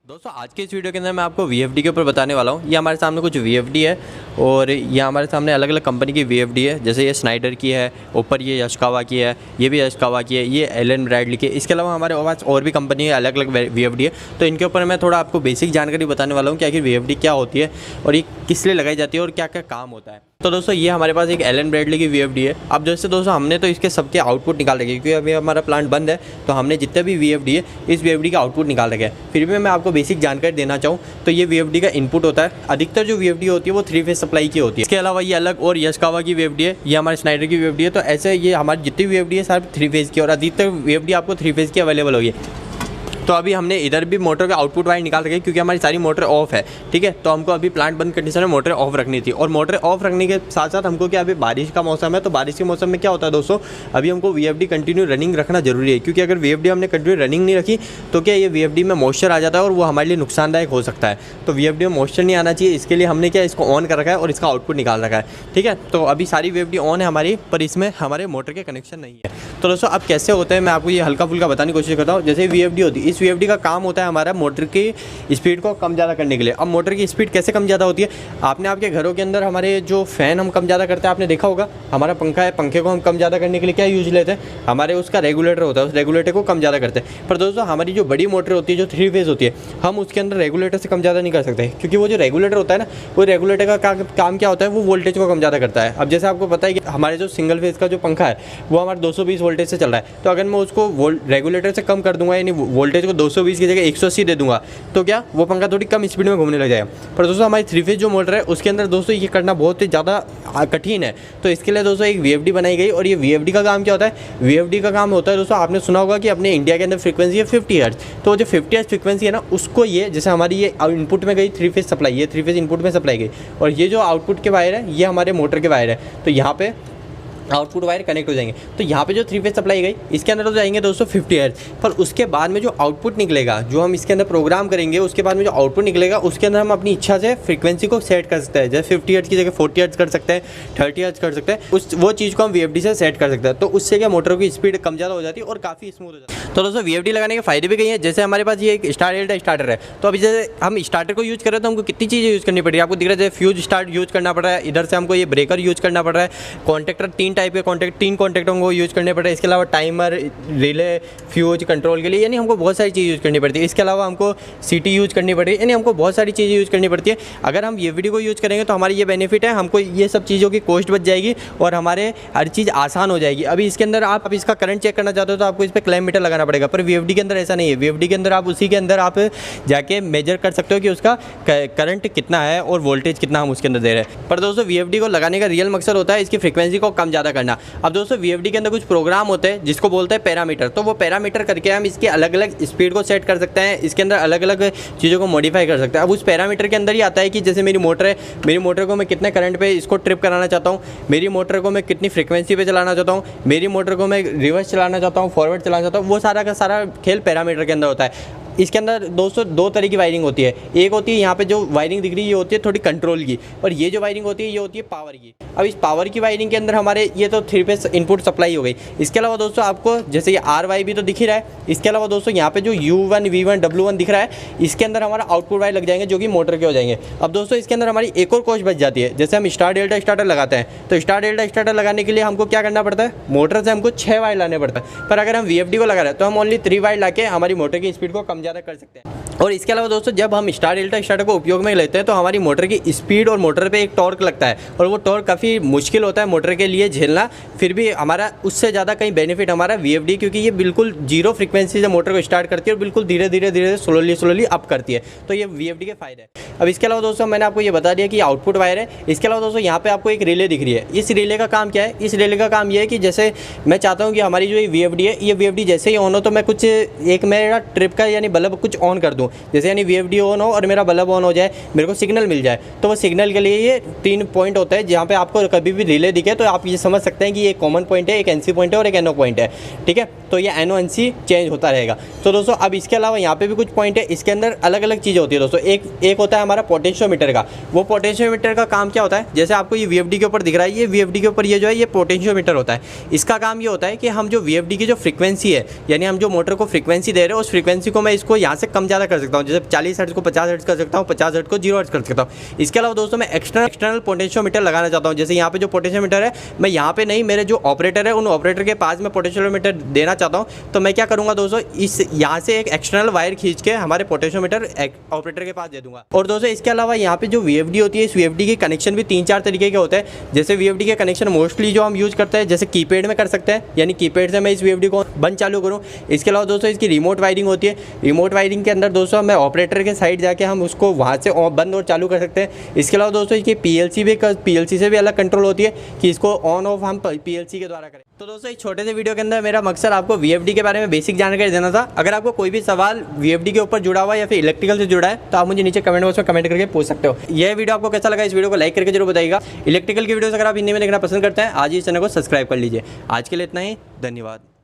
दोस्तों आज के इस वीडियो के अंदर मैं आपको VFD के ऊपर बताने वाला हूँ। ये हमारे सामने कुछ VFD है और ये हमारे सामने अलग अलग कंपनी की VFD है। जैसे ये स्नाइडर की है, ऊपर ये याशिकावा की है, ये भी याशिकावा की है, ये एलन ब्रैडली की है। इसके अलावा हमारे पास और भी कंपनी है, अलग अलग VFD है। तो इनके ऊपर मैं थोड़ा आपको बेसिक जानकारी बताने वाला हूँ कि आखिर VFD क्या होती है और ये किस लिए लगाई जाती है और क्या क्या काम होता है। तो दोस्तों ये हमारे पास एक एलन ब्रैडली की VFD है। अब जैसे दोस्तों हमने तो इसके सबके आउटपुट निकाल रखे क्योंकि अभी हमारा प्लांट बंद है, तो हमने जितने भी VFD है इस VFD का आउटपुट निकाल रखे हैं। फिर भी मैं आपको बेसिक जानकारी देना चाहूँ तो ये VFD का इनपुट होता है। अधिकतर जो VFD होती है वो 3 फेज सप्लाई की होती है। इसके अलावा ये अलग और याशिकावा की VFD है, ये हमारे स्नाइडर की VFD है। तो ऐसे ये हमारी जितनी VFD है सारी 3 फेज की और अधिकतर VFD आपको 3 फेज की अवेलेबल होगी। तो अभी हमने इधर भी मोटर का आउटपुट वायर निकाल रखे क्योंकि हमारी सारी मोटर ऑफ है, ठीक है। तो हमको अभी प्लांट बंद कंडीशन में मोटर ऑफ रखनी थी और मोटर ऑफ रखने के साथ साथ हमको क्या, अभी बारिश का मौसम है, तो बारिश के मौसम में क्या होता है दोस्तों, अभी हमको VFD कंटिन्यू रनिंग रखना जरूरी है। क्योंकि अगर VFD हमने कंटिन्यू रनिंग नहीं रखी तो क्या ये VFD में मॉइस्चर आ जाता है और वो हमारे लिए नुकसानदायक हो सकता है। तो VFD में मॉइस्चर नहीं आना चाहिए, इसके लिए हमने क्या इसको ऑन कर रखा है और इसका आउटपुट निकाल रखा है, ठीक है। तो अभी सारी VFD ऑन है हमारी, पर इसमें हमारे मोटर के कनेक्शन नहीं है। तो दोस्तों अब कैसे होते हैं मैं आपको ये हल्का फुल्का बताने की कोशिश करता हूँ। जैसे VFD होती है, इस VFD का काम होता है हमारा मोटर की स्पीड को कम ज़्यादा करने के लिए। अब मोटर की स्पीड कैसे कम ज़्यादा होती है, आपने आपके घरों के अंदर हमारे जो फ़ैन हम कम ज़्यादा करते हैं, आपने देखा होगा हमारा पंखा है, पंखे को हम कम ज़्यादा करने के लिए क्या यूज लेते हैं, हमारे उसका रेगुलेटर होता है, उस रेगुलेटर को कम ज़्यादा करते हैं। पर दोस्तों हमारी जो बड़ी मोटर होती है जो 3 फेज होती है, हम उसके अंदर रेगुलेटर से कम ज़्यादा नहीं कर सकते क्योंकि वो जो रेगुलेटर होता है ना, वो रेगुलेटर का काम क्या होता है, वो वोल्टेज को कम ज़्यादा करता है। अब जैसे आपको पता है कि हमारे जो सिंगल फेज का जो पंखा है वो हमारा 220 वोल्टेज से चल रहा है, तो अगर मैं उसको रेगुलेटर से कम कर दूंगा, यानी वोल्टेज को 220 की जगह 180 दे दूंगा, तो क्या वो पंखा थोड़ी कम स्पीड में घूमने लग जाएगा। पर दोस्तों हमारी 3 फेज जो मोटर है उसके अंदर दोस्तों ये करना बहुत ही ज़्यादा कठिन है। तो इसके लिए दोस्तों एक VFD बनाई गई और ये VFD का काम क्या होता है, VFD का काम होता है दोस्तों, आपने सुना होगा कि अपने इंडिया के अंदर फ्रीक्वेंसी है 50 हर्ट्ज। तो जो 50 हर्ट्ज फ्रीक्वेंसी है ना, उसको ये जैसे हमारी ये इनपुट में गई 3 फेज सप्लाई, ये 3 फेज इनपुट में सप्लाई गई और ये जो आउटपुट के वायर है ये हमारे मोटर के वायर है। तो यहाँ पे आउटपुट वायर कनेक्ट हो जाएंगे। तो यहाँ पे जो 3 फेज सप्लाई गई इसके अंदर तो जाएंगे दोस्तों 50 हर्ट्ज, पर उसके बाद में जो आउटपुट निकलेगा, जो हम इसके अंदर प्रोग्राम करेंगे, उसके बाद में जो आउटपुट निकलेगा उसके अंदर हम अपनी इच्छा से फ्रीक्वेंसी को सेट कर सकते हैं। जैसे 50 हर्ट्ज की जगह 40 हर्ट्ज कर सकते हैं, 30 हर्ट्ज कर सकते हैं, वो चीज़ को हम VFD से सेट कर सकते हैं। तो उससे क्या मोटर की स्पीड कम ज़्यादा हो जाती है और काफ़ी स्मूथ हो जाती है। तो दोस्तों VFD लगाने के फायदे भी कई हैं। जैसे हमारे पास ये एक स्टार्टर है, तो अभी जैसे हम स्टार्टर को यूज़ कर रहे हैं तो हमको कितनी चीज़ें यूज़ करनी पड़ रही है, आपको दिख रहा है। जैसे फ्यूज स्टार्ट यूज़ करना पड़ रहा है, इधर से हमको ये ब्रेकर यूज़ करना पड़ रहा है, कॉन्टेक्टर 3 टाइप के 3 कॉन्टेक्टों को यूज़ करने पड़ते हैं। इसके अलावा टाइमर, रिले, फ्यूज कंट्रोल के लिए, यानी हमको बहुत सारी चीज़ यूज़ करनी पड़ती है। इसके अलावा हमको CT यूज़ करनी पड़ती है, यानी हमको बहुत सारी चीज़ें यूज़ करनी पड़ती है। अगर हम VFD को यूज़ करेंगे तो हमारी ये बेनिफिट है, हमको ये सब चीज़ों की कॉस्ट बच जाएगी और हमारे हर चीज़ आसान हो जाएगी। अभी इसके अंदर आप इसका करंट चेक करना चाहते हो तो आपको इस पर क्लैम मीटर लगाना पड़ेगा, पर VFD के अंदर ऐसा नहीं है। VFD के अंदर आप उसी के अंदर आप जाके मेजर कर सकते हो कि उसका करंट कितना है और वोल्टेज कितना हम उसके अंदर दे रहे हैं। पर दोस्तों VFD को लगाने का रियल मकसद होता है इसकी फ्रीक्वेंसी को कम ज़्यादा करना। अब दोस्तों VFD के अंदर कुछ प्रोग्राम होते हैं जिसको बोलते हैं पैरामीटर। तो वो पैरामीटर करके हम इसके अलग अलग स्पीड को सेट कर सकते हैं, इसके अंदर अलग अलग चीज़ों को मॉडिफाई कर सकते हैं। अब उस पैरामीटर के अंदर ही आता है कि जैसे मेरी मोटर है, मेरी मोटर को मैं कितने करंट पे इसको ट्रिप कराना चाहता हूँ, मेरी मोटर को मैं कितनी फ्रीक्वेंसी पे चलाना चाहता हूँ, मेरी मोटर को मैं रिवर्स चलाना चाहता हूँ, फॉरवर्ड चलाना चाहता हूँ, वो सारा का सारा खेल पैरामीटर के अंदर होता है। इसके अंदर दोस्तों 2 तरह की वायरिंग होती है। एक होती है यहाँ पे जो वायरिंग दिख रही है ये होती है थोड़ी कंट्रोल की, और ये जो वायरिंग होती है ये होती है पावर की। अब इस पावर की वायरिंग के अंदर हमारे ये तो 3 फेज इनपुट सप्लाई हो गई। इसके अलावा दोस्तों आपको जैसे ये RY भी तो दिख ही रहा है। इसके अलावा दोस्तों यहाँ पे जो U1, V1, W1 दिख रहा है, इसके अंदर हमारा आउटपुट वायर लग जाएंगे जो कि मोटर के हो जाएंगे। अब दोस्तों इसके अंदर हमारी एक और कॉस्ट बच जाती है। जैसे हम स्टार डेल्टा स्टार्टर लगाते हैं, तो स्टार डेल्टा स्टार्टर लगाने के लिए हमको क्या करना पड़ता है, मोटर से हमको 6 वायर लाने पड़ता है। पर अगर हम VFD को लगा रहे हैं तो हम ओनली 3 वायर ला के हमारी मोटर की स्पीड को कम ज़्यादा कर सकते हैं। और इसके अलावा दोस्तों जब हम स्टार डेल्टा स्टार्टर को उपयोग में लेते हैं तो हमारी मोटर की स्पीड और मोटर पे एक टॉर्क लगता है, और वो टॉर्क काफ़ी मुश्किल होता है मोटर के लिए झेलना। फिर भी हमारा उससे ज़्यादा कहीं बेनिफिट हमारा VFD, क्योंकि ये बिल्कुल 0 फ्रीक्वेंसी से मोटर को स्टार्ट करती है और बिल्कुल धीरे धीरे स्लोली अप करती है। तो ये VFD के फायदे हैं। अब इसके अलावा दोस्तों मैंने आपको ये बता दिया कि आउटपुट वायर है। इसके अलावा दोस्तों यहाँ पे आपको एक रिले दिख रही है। इस रिले का काम क्या है, इस रिले का काम ये है कि जैसे मैं चाहता हूँ कि हमारी जो ये VFD है, ये VFD जैसे ही ऑन हो तो मैं कुछ एक मेरा ट्रिप का यानी बल्ब कुछ ऑन कर दूँ, जैसे यानी VFD ऑन हो और मेरा बल्ब ऑन हो जाए, मेरे को सिग्नल मिल जाए। तो वो सिग्नल के लिए ये 3 पॉइंट होता है जहाँ पे आपको कभी भी रिले दिखे तो आप ये समझ सकते हैं कि ये कॉमन पॉइंट है, एक NC पॉइंट है और एक NO पॉइंट है, ठीक है। तो ये NO NC चेंज होता रहेगा। तो दोस्तों अब इसके अलावा यहाँ पे भी कुछ पॉइंट है, इसके अंदर अलग अलग चीज़ें होती है दोस्तों। एक होता है हमारा पोटेंशियोमीटर का। वो पोटेंशियोमीटर का काम क्या होता है, जैसे आपको ये VFD के ऊपर दिख रहा है, ये VFD के ऊपर ये जो है ये पोटेंशियोमीटर होता है। इसका काम ये होता है कि हम जो VFD की जो फ्रीक्वेंसी है, यानी हम जो मोटर को फ्रीक्वेंसी दे रहे हैं, उस फ्रीक्वेंसी को मैं इसको यहाँ से कम ज़्यादा कर सकता हूँ। जैसे 40 हर्ट्ज को 50 हर्ट्ज कर सकता हूँ, 50 हर्ट्ज को 0 हर्ट्ज कर सकता हूँ। इसके अलावा दोस्तों मैं एक्सटर्नल पोटेंशियोमीटर लगाना चाहता हूँ। जैसे यहाँ पे जो पोटेंशियोमीटर है, मैं यहाँ पे नहीं, मेरे जो ऑपरेटर है उन ऑपरेटर के पास में पोटेंशियोमीटर देना चाहता हूँ। तो मैं क्या करूँगा दोस्तों, इस यहाँ से एक एक्सटर्नल वायर खींच के हमारे पोटेंशियोमीटर ऑपरेटर के पास दे दूँगा। और दोस्तों इसके अलावा यहाँ पे जो VFD होती है, इस VFD के कनेक्शन भी 3-4 तरीके के होते हैं। जैसे VFD के कनेक्शन मोस्टली जो हम यूज़ करते हैं, जैसे कीपैड में कर सकते हैं, यानी कीपैड से मैं इस VFD को बंद चालू करूँ। इसके अलावा दोस्तों इसकी रिमोट वायरिंग होती है। रिमोट वायरिंग के अंदर दोस्तों मैं ऑपरेटर के साइड जाके हम उसको वहाँ से बंद और चालू कर सकते हैं। इसके अलावा दोस्तों इसकी PLC से भी अलग कंट्रोल होती है कि इसको ऑन ऑफ हम PLC के द्वारा करें। तो दोस्तों इस छोटे से वीडियो के अंदर मेरा मकसद आपको VFD के बारे में बेसिक जानकारी देना था। अगर आपको कोई भी सवाल VFD के ऊपर जुड़ा हुआ या फिर इलेक्ट्रिकल से जुड़ा है तो आप मुझे नीचे कमेंट बॉक्स में कमेंट करके पूछ सकते हो। यह वीडियो आपको कैसा लगा, इस वीडियो को लाइक करके जरूर बताइएगा। इलेक्ट्रिकल की वीडियोस अगर आप हिंदी में देखना पसंद करते हैं, आज ही इस चैनल को सब्सक्राइब कर लीजिए। आज के लिए इतना ही, धन्यवाद।